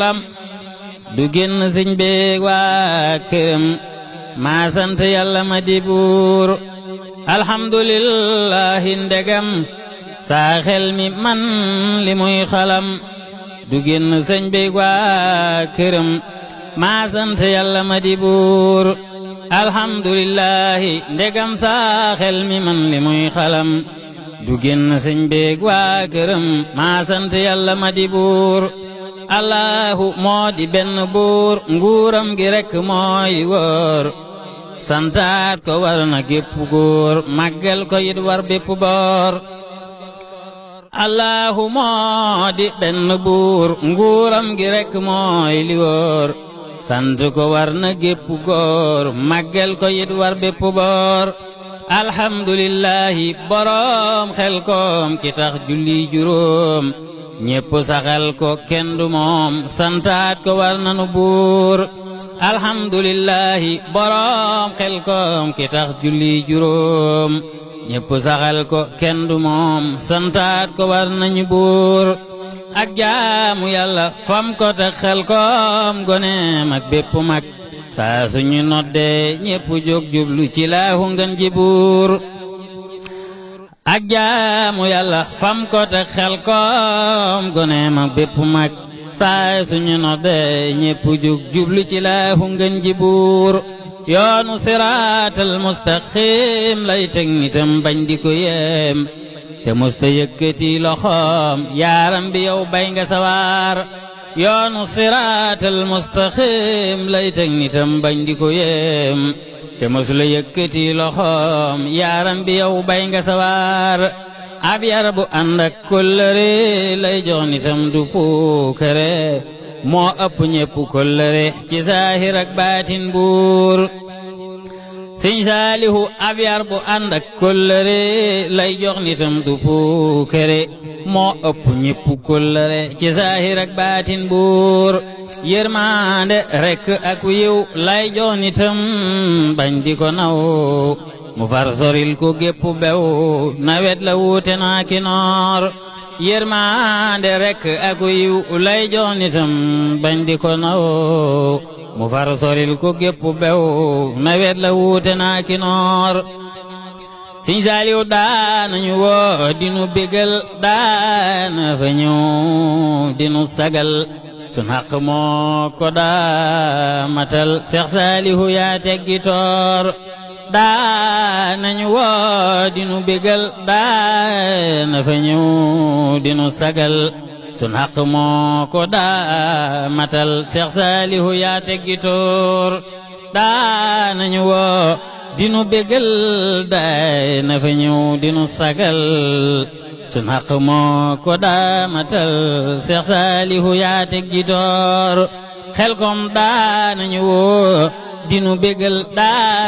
lam du génn sëñ beeg waa këram maa sant yàlla ma di buur alhamdulillahi ndegam saa xel mi man li muy xalam du génn sëñ beeg waa këram maa sant yàlla ma di buur alhamdulillahi ndegam saa xel mi man li muy xalam du génn sëñ beeg waa këram maa sant yàlla ma di buur allahu moo di benn buur nguuram gi rekk mooy wóor santaat ko war na gépp góor màggal ko yit war bépp boor allahu moo di benn buur nguuram gi rekk mooy li wóor sant ko war na gépp góor màggal ko yit war bépp boor alhamdulillahi boroom xel koom ki tax julli juróom ñépp saxal ko kenn du moom santaat ko war nanu buur alhamdulillahi boroom xel koom ki tax julli juróom ñépp saxal ko kenn du moom santaat ko war nañu buur ak jaamu yàlla fam ko te xel koom goneem ak bépp mag saa suñu noddee ñépp jóg jublu ci laahu ngën ji buur ak jaamu yàlla fam ko te xel koom goneem ak bépp mag saa suñu noddee ñépp jóg jublu ci laahu ngën ji buur yoonu siraatal mustaqim lay teg nitam bañ di ko yéem te musta yëkkati loxoom yaaram bi yow bay nga sawaar yoonu siraatal mustaqim lay teg nitam bañ di ko yéem te mosula yëkkati loxoom yaaram bi yow bay nga sawaar ab yar bu ànd ak kóllëre lay jox nitam du puukare moo ëpp ñépp kóllëre ci zaahir ak baatin buur sëñ Saalihu ab yar bu ànd ak kóllëre lay jox nitam du puukare moo ëpp ñépp kóllëre ci zaahir ak baatin buur yërmande rekk ak yiw lay jox nitam bañ di ko naw mu far soril ko gépp bew nawet la wuute naa ki noor yërmande rekk ak yiw lay jox nitam bañ di ko naw mu far soril ko gépp bew nawet la wuute naa ki noor sëñ Saaliw daanañu woo dinu bégal daana fa ñëw dinu sagal sun xaq moo ko daa matal Seex Saalihu yaa teggi toor daanañu woo dinu bégal daana fa ñëw dinu sagal sun xaq moo ko daa matal Seex Saalihu yaa teggi toor daanañu woo dinu bégal daana fa ñëw dinu sagal sun xaq moo ko daa matal Seex Saalihu yaa teggi toor xel kom daanañu woo dinu bégal daa